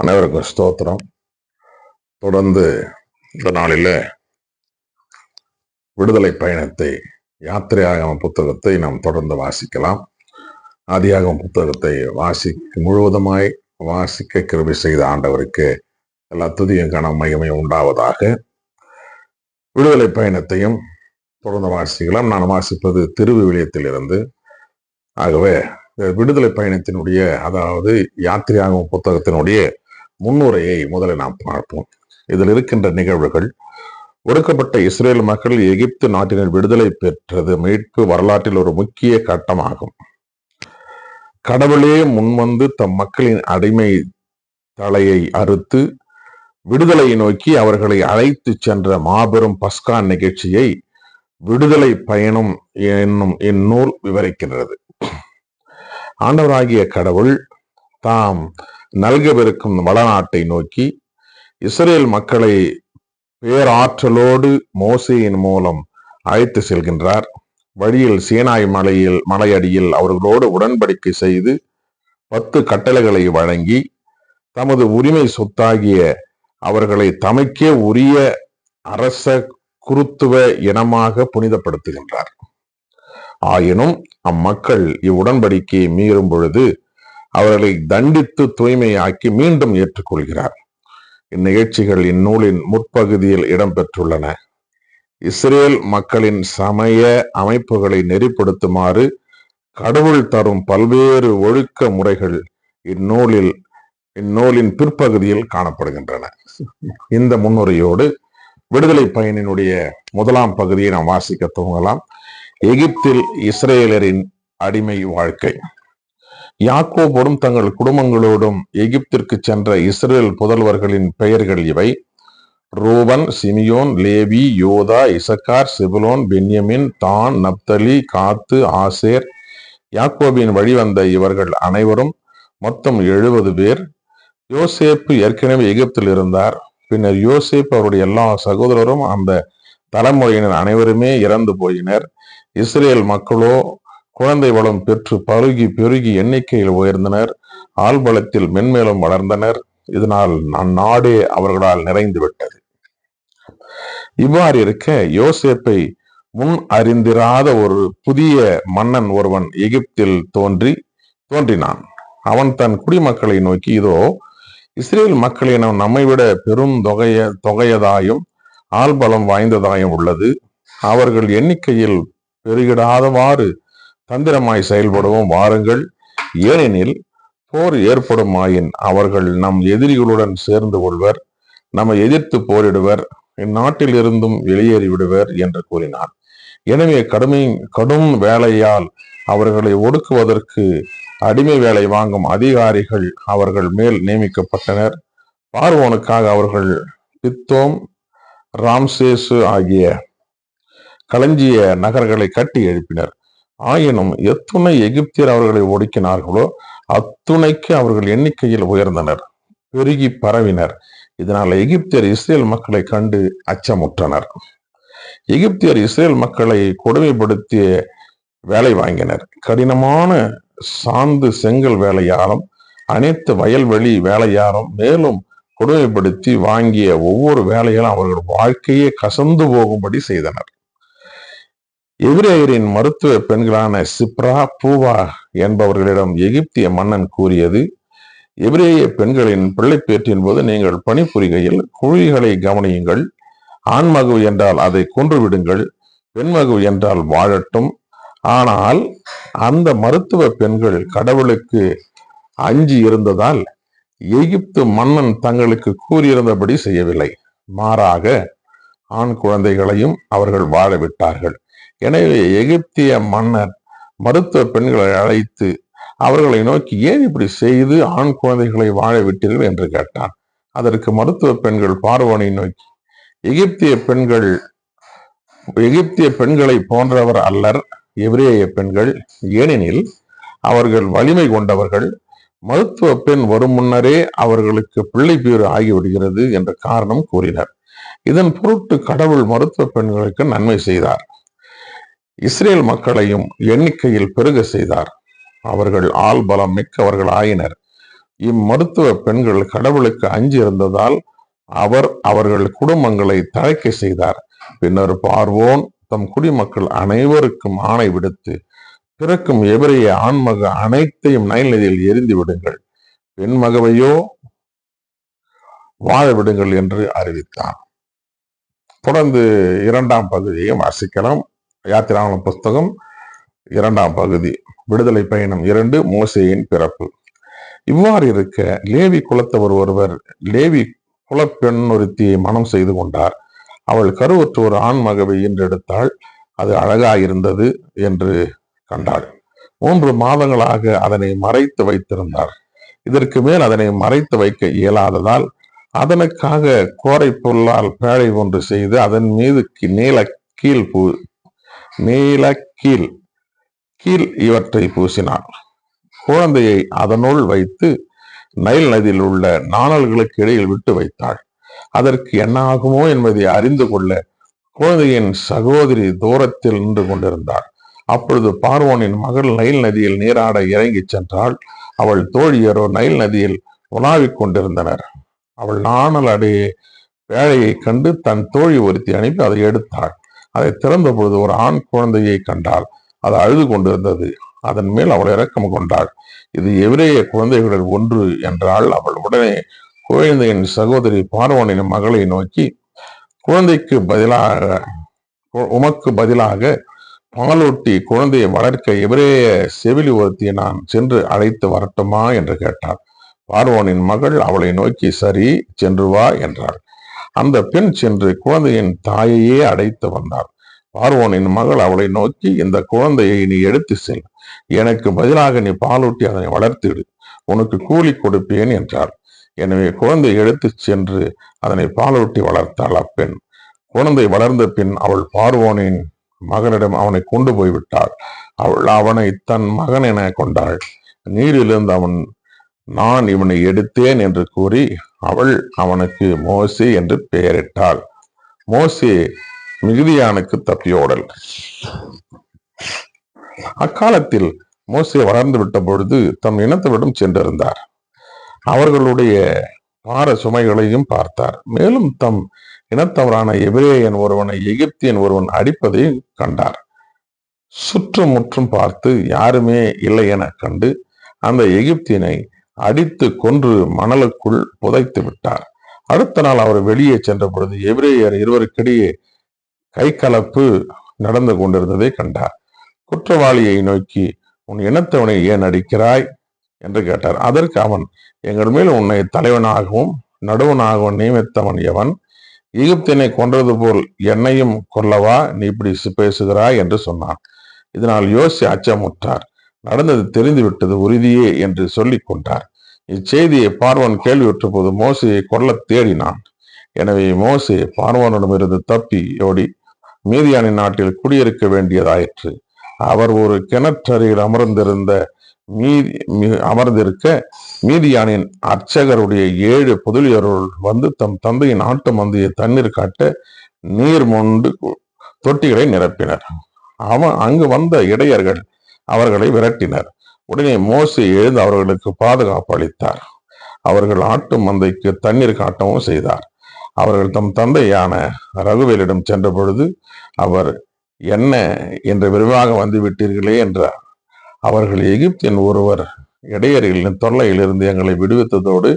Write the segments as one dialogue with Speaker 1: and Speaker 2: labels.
Speaker 1: அனைவருக்கும் ஸ்தோத்திரம். தொடர்ந்து இந்த நாளில விடுதலை பயணத்தை யாத்திரையாகம புத்தகத்தை நாம் தொடர்ந்து வாசிக்கலாம். ஆதியாகம புத்தகத்தை முழுவதுமாய் வாசிக்க கிருபை செய்த ஆண்டவருக்கு எல்லா துதியும் கன மகிமையும் உண்டாவதாக. விடுதலை பயணத்தையும் தொடர்ந்து வாசிக்கலாம். நான் வாசிப்பது திருவிவிலியத்தில் இருந்து. ஆகவே விடுதலை பயணத்தினுடைய அதாவது யாத்திரையாகம புத்தகத்தினுடைய முன்னுரையை முதலில் நாம் பார்ப்போம். இதில் இருக்கின்ற நிகழ்வுகள், ஒடுக்கப்பட்ட இஸ்ரேல் மக்கள் எகிப்து நாட்டினர் விடுதலை பெற்றது மீட்பு வரலாற்றில் ஒரு முக்கிய கட்டமாகும். கடவுளே முன்வந்து தம் மக்களின் அடிமை தலையை அறுத்து விடுதலையை நோக்கி அவர்களை அழைத்து சென்ற மாபெரும் பஸ்கா நிகழ்ச்சியை விடுதலை பயணம் என்னும் இந்நூல் விவரிக்கின்றது. ஆண்டவராகிய கடவுள் தாம் நல்கவிருக்கும் வளநாட்டை நோக்கி இஸ்ரேல் மக்களை பேராற்றலோடு மோசேயின் மூலம் அழைத்து செல்கின்றார். வழியில் சீனாய் மலையடியில் அவர்களோடு உடன்படிக்கை செய்து 10 கட்டளைகளை வழங்கி தமது உரிமை சொத்தாகிய அவர்களை தமக்கே உரிய அரச குருத்துவ இனமாக புனிதப்படுத்துகின்றார். ஆயினும் அம்மக்கள் இவ்வுடன்படிக்கையை மீறும் பொழுது அவர்களை தண்டித்து தூய்மையாக்கி மீண்டும் ஏற்றுக்கொள்கிறார். இந்நிகழ்ச்சிகள் இந்நூலின் முற்பகுதியில் இடம்பெற்றுள்ளன. இஸ்ரேல் மக்களின் சமய அமைப்புகளை நெறிப்படுத்துமாறு கடவுள் தரும் பல்வேறு ஒழுக்க முறைகள் இந்நூலின் பிற்பகுதியில் காணப்படுகின்றன. இந்த முன்னுரையோடு விடுதலை பயணினுடைய முதலாம் பகுதியை நாம் வாசிக்க துவங்கலாம். எகிப்தில் இஸ்ரேலரின் அடிமை வாழ்க்கை. யாக்கோபோடும் தங்கள் குடும்பங்களோடும் எகிப்திற்கு சென்ற இஸ்ரேல் புதல்வர்களின் பெயர்கள் இவை: ரூபன், சிமியோன், லேவி, யோதா, இசக்கார், செபுலோன், பென்யமின், தான், நப்தலி, காத்து, ஆசேர். யாக்கோபின் வழிவந்த இவர்கள் அனைவரும் மொத்தம் 70 பேர். யோசேப்பு ஏற்கனவே எகிப்தில் இருந்தார். பின்னர் யோசேப்பு அவருடைய எல்லா சகோதரரும் அந்த தலைமுறையினர் அனைவருமே இறந்து போயினர். இஸ்ரேல் மக்களோ குழந்தை வளம் பெற்று பருகி பெருகி எண்ணிக்கையில் உயர்ந்தனர். ஆள்பலத்தில் மென்மேலும் வளர்ந்தனர். இதனால் அந்நாடே அவர்களால் நிறைந்து விட்டது. இவ்வாறு இருக்க யோசேப்பை முன் அறிந்திராத ஒரு புதிய மன்னன் ஒருவன் எகிப்தில் தோன்றினான். அவன் தன் குடிமக்களை நோக்கி, இதோ இஸ்ரேல் மக்களினம் நம்மை விட பெரும் தொகையதாயும் ஆள்பலம் வாய்ந்ததாயும் உள்ளது. அவர்கள் எண்ணிக்கையில் பெருகிடாதவாறு தந்திரமாய் செயல்படுவோம் வாருங்கள். ஏனெனில் போர் ஏற்படுமாயின் அவர்கள் நம் எதிரிகளுடன் சேர்ந்து கொள்வர், நம்மை எதிர்த்து போரிடுவர், இந்நாட்டில் இருந்தும் வெளியேறி விடுவர் என்று கூறினார். எனவே கடும் வேலையால் அவர்களை ஒடுக்குவதற்கு அடிமை வேலை வாங்கும் அதிகாரிகள் அவர்கள் மேல் நியமிக்கப்பட்டனர். பார்வோனுக்காக அவர்கள் பித்தோம், ராம்சேசு ஆகிய களஞ்சிய நகர்களை கட்டி எழுப்பினர். ஆயினும் எத்துணை எகிப்தியர் அவர்களை ஒடுக்கினார்களோ அத்துணைக்கு அவர்கள் எண்ணிக்கையில் உயர்ந்தனர், பெருகி பரவினர். இதனால் எகிப்தியர் இஸ்ரேல் மக்களை கண்டு அச்சமுற்றனர். எகிப்தியர் இஸ்ரேல் மக்களை கொடுமைப்படுத்திய வேலை வாங்கினர். கடினமான சாந்து செங்கல் வேலையாலும் அனைத்து வயல்வெளி வேலையாலும் மேலும் கொடுமைப்படுத்தி வாங்கிய ஒவ்வொரு வேலையாலும் அவர்கள் வாழ்க்கையே கசந்து போகும்படி செய்தனர். எபிரேயரின் மருத்துவ பெண்களான சிப்ரா, பூவா என்பவர்களிடம் எகிப்திய மன்னன் கூறியது: எபிரேய பெண்களின் பிள்ளைப்பேற்றின் போது நீங்கள் பணிபுரிகையில் குழிகளை கவனியுங்கள். ஆண்மகு என்றால் அதை கொன்றுவிடுங்கள், பெண்மகு என்றால் வாழட்டும். ஆனால் அந்த மருத்துவ பெண்கள் கடவுளுக்கு அஞ்சி இருந்ததால் எகிப்து மன்னன் தங்களுக்கு கூறியிருந்தபடி செய்யவில்லை. மாறாக ஆண் குழந்தைகளையும் அவர்கள் வாழ விட்டார்கள். எனவே எகிப்திய மன்னர் மருத்துவ பெண்களை அழைத்து அவர்களை நோக்கி, ஏன் இப்படி செய்து ஆண் குழந்தைகளை வாழ விட்டீர்கள் என்று கேட்டான். அதற்கு மருத்துவ பெண்கள் பார்வோனை நோக்கி, எகிப்திய பெண்களை போன்றவர் அல்லர் எபிரேய பெண்கள், ஏனெனில் அவர்கள் வலிமை கொண்டவர்கள். மருத்துவ பெண் வரும் முன்னரே அவர்களுக்கு பிள்ளை பேறு ஆகிவிடுகிறது என்ற காரணம் கூறினர். இதன் பொருட்டு கடவுள் மருத்துவ பெண்களுக்கு நன்மை செய்தார். இஸ்ரேல் மக்களையும் எண்ணிக்கையில் பெருக செய்தார். அவர்கள் ஆள் பலம் மிக்கவர்கள் ஆயினர். இம்மருத்துவ பெண்கள் கடவுளுக்கு அஞ்சி இருந்ததால் அவர் அவர்கள் குடும்பங்களை தழைக்க செய்தார். பின்னர் பார்வோன் தம் குடிமக்கள் அனைவருக்கும் ஆணை விடுத்து, பிறக்கும் எபிரேய ஆண்மக அனைத்தையும் நைல் நதியில் எரிந்து விடுங்கள், பெண்மகவையோ வாழ விடுங்கள் என்று அறிவித்தார். தொடர்ந்து 2ஆம் பகுதியை வாசிக்கலாம். யாத்திராகமம் புஸ்தகம் 2ஆம் பகுதி, விடுதலை பயணம் 2, மோசேயின் பிறப்பு. இவ்வாறு இருக்க லேவி குலத்தவர் ஒருவர் லேவி குலப்பெண் ஒருத்தியை மனம் செய்து கொண்டார். அவள் கருவுற்ற ஒரு ஆண்மகவை ஈன்றெடுத்தாள். அது அழகாயிருந்தது என்று கண்டாள். 3 மாதங்களாக அதனை மறைத்து வைத்திருந்தார். இதற்கு மேல் அதனை மறைத்து வைக்க இயலாததால் அதனுக்காக கோரை புல்லால் பேழை ஒன்று செய்து அதன் மீது நீல கீழ் இவற்றை பூசினாள். குழந்தையை அதனுள் வைத்து நைல் நதியில் உள்ள நாணல்களுக்கு இடையில் விட்டு வைத்தாள். அதற்கு என்ன ஆகுமோ என்பதை அறிந்து கொள்ள குழந்தையின் சகோதரி தூரத்தில் நின்று கொண்டிருந்தாள். அப்பொழுது பார்வோனின் மகள் நைல் நதியில் நீராட இறங்கி சென்றாள். அவள் தோழியரோ நைல் நதியில் உலாவிக் கொண்டிருந்தனர். அவள் நாணல் அடைய பேழையை கண்டு தன் தோழி ஒருத்தி அனுப்பி அதை எடுத்தாள். அதை திறந்த பொழுது ஒரு ஆண் குழந்தையை கண்டாள். அது அழுது கொண்டிருந்தது. அதன் மேல் அவள் இரக்கம் கொண்டாள். இது எபிரேய குழந்தைகளில் ஒன்று என்றால். அவள் உடனே குழந்தையின் சகோதரி பார்வோனின் மகளை நோக்கி, குழந்தைக்கு பதிலாக உமக்கு பதிலாக பாலூட்டி குழந்தையை வளர்க்க எபிரேய செவிலி ஒருத்தியை நான் சென்று அழைத்து வரட்டுமா என்று கேட்டாள். பார்வோனின் மகள் அவளை நோக்கி, சரி, சென்று வா என்றாள். அந்த பெண் சென்று குழந்தையின் தாயையே அழைத்து வந்தாள். பார்வோனின் மகள் அவளை நோக்கி, இந்த குழந்தையை நீ எடுத்து செல், எனக்கு பதிலாக நீ பாலூட்டி அதனை வளர்த்திடு, உனக்கு கூலி கொடுப்பேன் என்றாள். எனவே குழந்தை எடுத்து சென்று அதனை பாலூட்டி வளர்த்தாள். அப்பெண் குழந்தை வளர்ந்த பின் அவள் பார்வோனின் மகனிடம் அவனை கொண்டு போய்விட்டாள். அவள் அவனை தன் மகன் என கொண்டாள். நீரிலிருந்து நான் இவனை எடுத்தேன் என்று கூறி அவள் அவனுக்கு மோசே என்று பெயரிட்டாள். மோசே மிகுதியானுக்கு தப்பியோடல். அக்காலத்தில் மோசே வளர்ந்து விட்ட பொழுது தம் இனத்தவரிடம் சென்றிருந்தார். அவர்களுடைய பார சுமைகளையும் பார்த்தார். மேலும் தம் இனத்தவரான எபிரேயன் ஒருவனை எகிப்தியன் ஒருவன் அடிப்பதை கண்டார். சுற்றும் முற்றும் பார்த்து யாருமே இல்லை என கண்டு அந்த எகிப்தியனை அடித்து கொன்று மணலுக்குள் புதைத்து விட்டார். அடுத்த நாள் அவர் வெளியே சென்ற பொழுது எபிரேயர் இருவருக்கிடையே கைகலப்பு நடந்து கொண்டிருந்ததை கண்டார். குற்றவாளியை நோக்கி, உன் இனத்தவனை ஏன் அடிக்கிறாய் என்று கேட்டார். அதற்கு அவன், எங்கள் மேல் உன்னை தலைவனாகவும் நடுவனாகவும் நியமித்தவன் எவன்? எகிப்தியனை கொன்றது போல் என்னையும் கொல்லவா நீ இப்படி பேசுகிறாய் என்று சொன்னான். இதனால் யோசி அச்சமுற்றார். நடந்தது தெரிந்துவிட்டது உறுதியே என்று சொல்லிக் கொண்டார். இச்செய்தியை பார்வோன் கேள்வியுற்ற போது மோசையை கொல்ல தேடினான். எனவே மோசே பார்வோனிடமிருந்து தப்பி ஓடி மீதியானின் நாட்டில் குடியிருக்க வேண்டியதாயிற்று. அவர் ஒரு கிணற்றறையில் அமர்ந்திருக்க மீதியானின் அர்ச்சகருடைய 7 புதலியருள் வந்து தம் தந்தையின் ஆட்டு மந்தையை தண்ணீர் காட்ட நீர் மொண்டு தொட்டிகளை நிரப்பினர். அங்கு வந்த இடையர்கள் அவர்களை விரட்டினர். உடனே மோசே எழுந்து அவர்களுக்கு பாதுகாப்பு அளித்தார். அவர்கள் ஆட்டு மந்தைக்கு தண்ணீர் காட்டவும் செய்தார். அவர்கள் தம் தந்தையான ரகுவேலிடம் சென்ற பொழுது அவர், என்ன என்று விரிவாக வந்து விட்டீர்களே என்றார். அவர்கள், எகிப்தியன் ஒருவர் இடையர்களின் தொல்லையிலிருந்து எங்களை விடுவித்ததோடு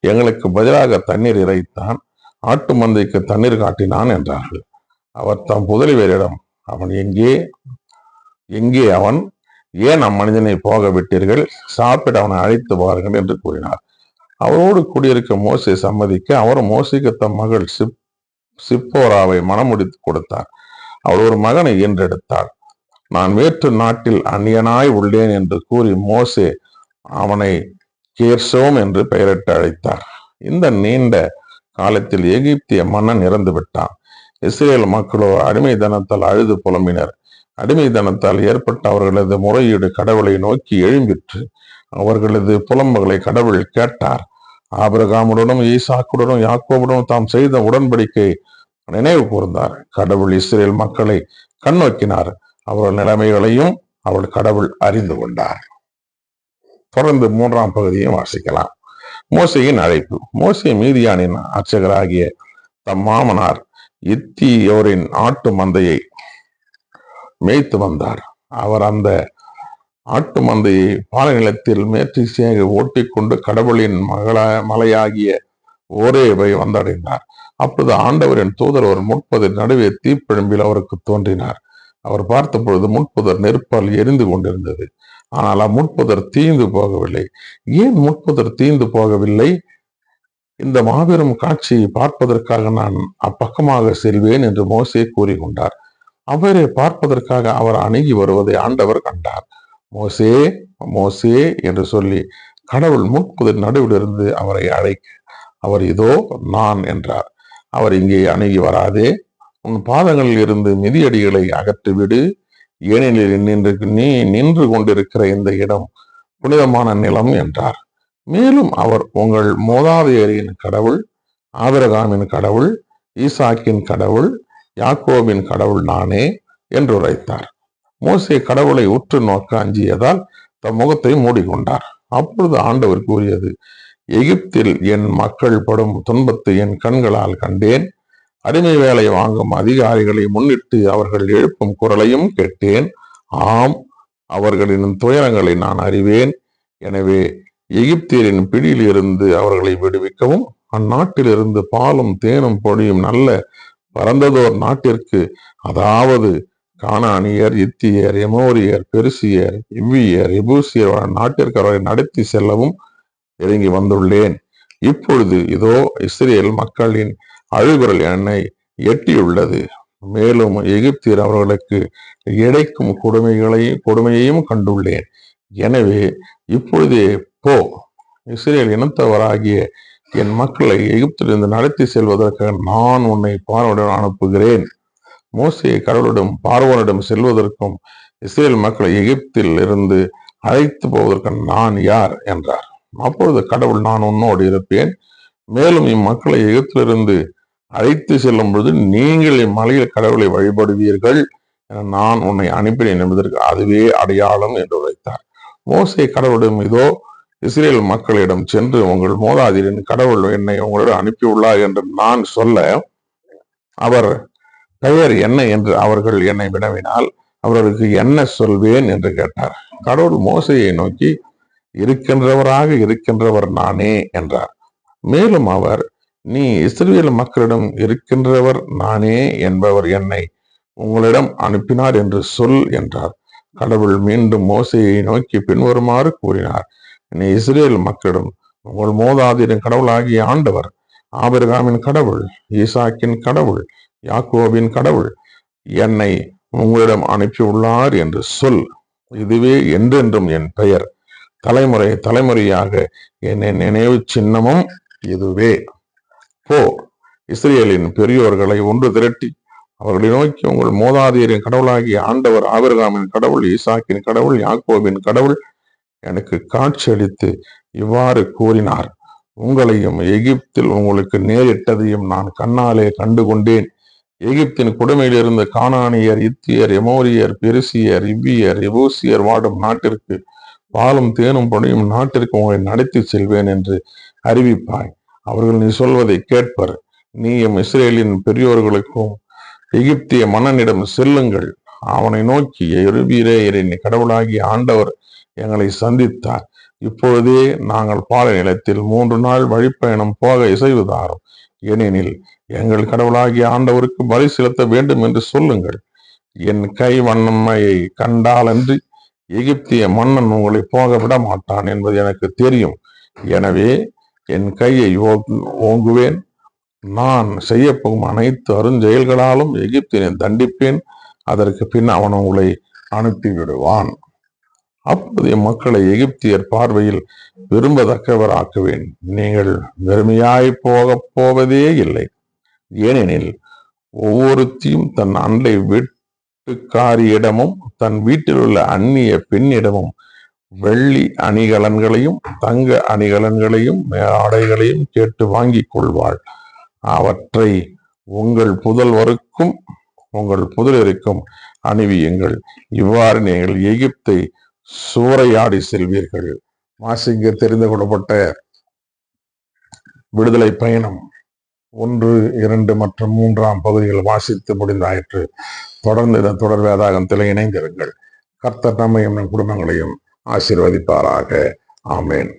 Speaker 1: எங்களுக்கு பதிலாக தண்ணீர் இறைத்தான், ஆட்டு மந்தைக்கு தண்ணீர் காட்டினான் என்றார்கள். அவர் தம் புதல்வியரிடம், அவன் எங்கே அவன்? ஏன் அம்மனிதனை போக விட்டீர்கள்? சாப்பிட அவனை அழைத்து வாருங்கள் என்று கூறினார். அவரோடு குடியிருக்க மோசே சம்மதிக்க அவர் மோசேக்கு தம் மகள் சிப்போராவை மணமுடித்து கொடுத்தார். அவள் ஒரு மகனை ஈன்றெடுத்தாள். நான் வேற்று நாட்டில் அந்நியனாய் உள்ளேன் என்று கூறி மோசே அவனை கேர்சோம் என்று பெயரிட்டு அழைத்தார். இந்த நீண்ட காலத்தில் எகிப்திய மன்னன் இறந்து விட்டான். இஸ்ரேல் மக்களோ அடிமைத்தனத்தால் அழுது புலம்பினர். அடிமைத்தனத்தால் ஏற்பட்ட அவர்களது முறையீடு கடவுளை நோக்கி எழும்பிற்று. அவர்களது புலம்புகளை கடவுள் கேட்டார். ஆபிரகாமுடனும் ஈசாக்குடனும் யாக்கோபுடனும் தாம் செய்த உடன்படிக்கை நினைவு கூர்ந்தார். கடவுள் இஸ்ரேல் மக்களை கண்ணோக்கினார். அவர்கள் நிலைமைகளையும் கடவுள் அறிந்து கொண்டார். தொடர்ந்து 3ஆம் பகுதியும் வாசிக்கலாம். மோசேயின் அழைப்பு. மோசே மீதியானின் அர்ச்சகராகிய தம் மாமனார் இத்தியோரின் ஆட்டு மந்தையை மேய்த்து வந்தார். அவர் அந்த ஆட்டு மந்தையை பாலைநிலத்தில் மேற்றிசையாக ஓட்டிக்கொண்டு கடவுளின் மலையாகிய ஓரேவை வந்தடைந்தார். அப்பொழுது ஆண்டவரின் தூதர் ஒரு முட்புதர் நடுவே தீப்பிழம்பில் அவருக்கு தோன்றினார். அவர் பார்த்த பொழுது முட்புதர் நெருப்பால் எரிந்து கொண்டிருந்தது. ஆனால் அம்முட்புதர் தீந்து போகவில்லை. ஏன் முட்புதர் தீந்து போகவில்லை? இந்த மாபெரும் காட்சியை பார்ப்பதற்காக நான் அப்பக்கமாக செல்வேன் என்று மோசே கூறிக்கொண்டார். அவரை பார்ப்பதற்காக அவர் அணுகி வருவதை ஆண்டவர் கண்டார். மோசே, மோசே என்று சொல்லி கடவுள் முட்புதர் நடுவிலிருந்து அவரை அழைக்க அவர் இதோ நான் என்றார். அவர் இங்கே அணுகி வராதே, உன் பாதங்களில் இருந்து மிதியடிகளை அகற்றிவிடு, ஏனெனில் நீ நின்று கொண்டிருக்கிற இந்த இடம் புனிதமான நிலம் என்றார். மேலும் அவர் உங்கள் மூதாதையரின் கடவுள், ஆபிரகாமின் கடவுள், ஈசாக்கின் கடவுள், யாக்கோபின் கடவுள் நானே என்று உரைத்தார். மோசே கடவுளை உற்று நோக்க அஞ்சியதால் தம் முகத்தை மூடிக்கொண்டார். அப்பொழுது ஆண்டவர் கூறியது, எகிப்தில் என் மக்கள் படும் துன்பத்தை என் கண்களால் கண்டேன். அடிமை வேலை வாங்கும் அதிகாரிகளை முன்னிட்டு அவர்கள் எழுப்பும் குரலையும் கேட்டேன். ஆம், அவர்களின் துயரங்களை நான் அறிவேன். எனவே எகிப்தியரின் பிடியில் இருந்து அவர்களை விடுவிக்கவும், அந்நாட்டிலிருந்து பாலும் தேனும் பொழியும் நல்ல பரந்ததோர் நாட்டிற்கு, அதாவது கானானியர், இத்தியர், எமோரியர், பெருசியர், இவ்வியர், எபூசியர் நாட்டிற்கு அவரை நடத்தி செல்லவும் இறங்கி வந்துள்ளேன். இப்பொழுது இதோ இஸ்ரேல் மக்களின் அழுகுரல் என்னை எட்டியுள்ளது. மேலும் எகிப்தியர் அவர்களுக்கு இடைக்கும் கொடுமையையும் கண்டுள்ளேன். எனவே இப்பொழுதே போ, இஸ்ரேல் இனத்தவராகிய என் மக்களை எகிப்திலிருந்து நடத்தி செல்வதற்காக நான் உன்னை பார்வோனிடம் அனுப்புகிறேன். மோசே கடவுளிடம் பார்வோனிடம் செல்வதற்கும் இஸ்ரேல் மக்களை எகிப்தில் இருந்து அழைத்து போவதற்கு நான் யார் என்றார். அப்பொழுது கடவுள், நான் உன்னோடு இருப்பேன். மேலும் இம்மக்களை எகிப்திலிருந்து அழைத்து செல்லும் பொழுது நீங்கள் இம்மலையில் கடவுளை வழிபடுவீர்கள் என நான் உன்னை அனுப்பினேன் என்பதற்கு அதுவே அடையாளம் என்று உரைத்தார். மோசே கடவுளிடம், இதோ இஸ்ரேல் மக்களிடம் சென்று உங்கள் மூதாதையரின் கடவுள் என்னை உங்களிடம் அனுப்பியுள்ளார் என்று நான் சொல்ல அவர் பெயர் என்ன என்று அவர்கள் என்னை வினவினால் அவர்களுக்கு என்ன சொல்வேன் என்று கேட்டார். கடவுள் மோசையை நோக்கி, இருக்கின்றவராக இருக்கின்றவர் நானே என்றார். மேலும் அவர், நீ இஸ்ரவேல் மக்களிடம் இருக்கின்றவர் நானே என்பவர் என்னை உங்களிடம் அனுப்பினார் என்று சொல் என்றார். கடவுள் மீண்டும் மோசையை நோக்கி பின்வருமாறு கூறினார், நீ இஸ்ரேல் மக்களிடம் உங்கள் மூதாதையரின் கடவுளாகிய ஆண்டவர், ஆபிரகாமின் கடவுள், ஈசாக்கின் கடவுள், யாக்கோபின் கடவுள் என்னை உங்களிடம் அனுப்பியுள்ளார் என்று சொல். இதுவே என்றென்றும் என் பெயர், தலைமுறை தலைமுறையாக என் நினைவு சின்னமும் இதுவே. போ, இஸ்ரேலின் பெரியோர்களை ஒன்று திரட்டி அவர்களை நோக்கி, உங்கள் மூதாதையரின் கடவுளாகிய ஆண்டவர், ஆபிரகாமின் கடவுள், ஈசாக்கின் கடவுள், யாக்கோபின் கடவுள் எனக்கு காட்சியளித்து இவ்வாறு கூறினார், உங்களையும் எகிப்தில் உங்களுக்கு நேரிட்டதையும் நான் கண்ணாலே கண்டு கொண்டேன். எகிப்தின் கொடுமையில் இருந்த கானானியர், இத்தியர், எமோரியர், பெருசியர், இவ்வியர், எபூசியர் வாடும் நாட்டிற்கு, பாலும் தேனும் பொழியும் நாட்டிற்கு உங்களை நடத்தி செல்வேன் என்று அறிவிப்பாய். அவர்கள் நீ சொல்வதை கேட்பர். நீயும் இஸ்ரேலின் பெரியோர்களுக்கும் எகிப்திய மன்னனிடம் செல்லுங்கள். அவனை நோக்கி, எருபீரேயரின் கடவுளாகிய ஆண்டவர் எங்களை சந்தித்தார். இப்பொழுதே நாங்கள் பாலை நிலத்தில் 3 நாள் வழிப்பயணம் போக இசைவுதாரும். ஏனெனில் எங்கள் கடவுளாகிய ஆண்டவருக்கு பலி செலுத்த வேண்டும் என்று சொல்லுங்கள். என் கை வன்மையை கண்டாலன்றி எகிப்திய மன்னன் உங்களை போக விட மாட்டான் என்பது எனக்கு தெரியும். எனவே என் கையை ஓங்குவேன். நான் செய்யப்போகும் அனைத்து அருஞ்செயல்களாலும் எகிப்தினை தண்டிப்பேன். அதற்கு பின் அவன் உங்களை அனுப்பிவிடுவான். அப்போதைய மக்களை எகிப்தியர் பார்வையில் விரும்பத்தக்கவர் ஆக்குவேன். நீங்கள் வெறுமையாய் போவதே இல்லை. ஏனெனில் ஒவ்வொருத்தியும் தன் அண்டை வீட்டுக்காரியிடமும் தன் வீட்டில் உள்ள அந்நிய பெண்ணிடமும் வெள்ளி அணிகலன்களையும் தங்க அணிகலன்களையும் ஆடைகளையும் கேட்டு வாங்கிக் கொள்வாள். அவற்றை உங்கள் புதல்வருக்கும் உங்கள் புதலருக்கும் அணிவியுங்கள். இவ்வாறு நீங்கள் எகிப்தை சூறையாடி செல்வீர்கள். மாசிங்க தெரிந்து கொள்ளப்பட்ட விடுதலை பயணம் 1, 2 மற்றும் 3ஆம் பகுதிகள் வாசித்து முடிந்தாயிற்று. தொடர்ந்து இந்த தொடர் வேதாகமத்தில் இணைந்திருங்கள். கர்த்தர் நம்மையும் நம் குடும்பங்களையும் ஆசீர்வதிப்பாராக. ஆமேன்.